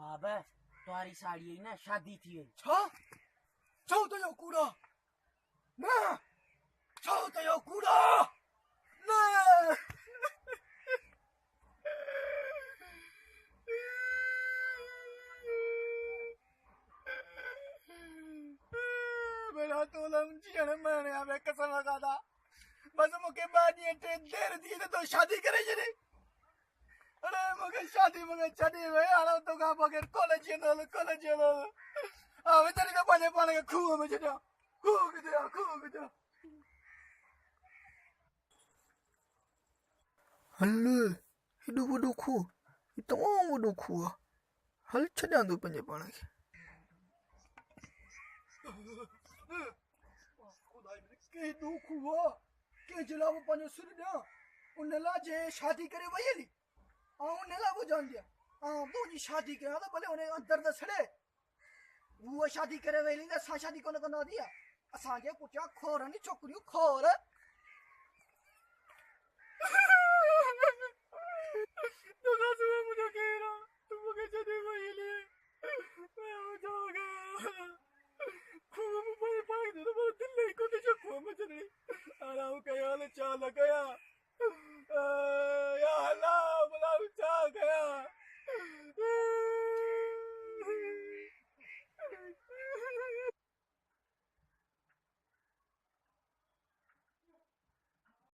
अबे तुम्हारी साड़ी ना शादी थी छा छौ तो यो कूड़ा ना छौ तो यो कूड़ा ना मेरा तो लंचियन मैंने हमें कसम लगा था बस मुके बाद ये देर थी तो शादी करेंगे नहीं अरे मुके शादी मुके छड़ी में आना तो का बगैर कॉलेज आ वे तेरे का पाने पाने का खूह में चढ़ा खूह हल्ले हिडू वडू खूह इतना वडू खूह हल छड़ा दो पंजे पाने के खुदा के दुख हुआ के जलाव पाने सुन ना उन्हें जे शादी करे वही ली उन्हें वो जान दिया वो जी शादी करे तो भले उन्हें अंदर द सड़े वो शादी करे वही ना सा शादी कोने करना दिया असा जे कुटिया खोर नहीं छोकरियो खोर तो का सुबह मुझे कह रहा तुम मुझे जदे वही ले मैं हो जाऊंगा खूब में पानी दे तो दिल नहीं को तो खूब में चली आ रहा हूं क्या हाल चाल गया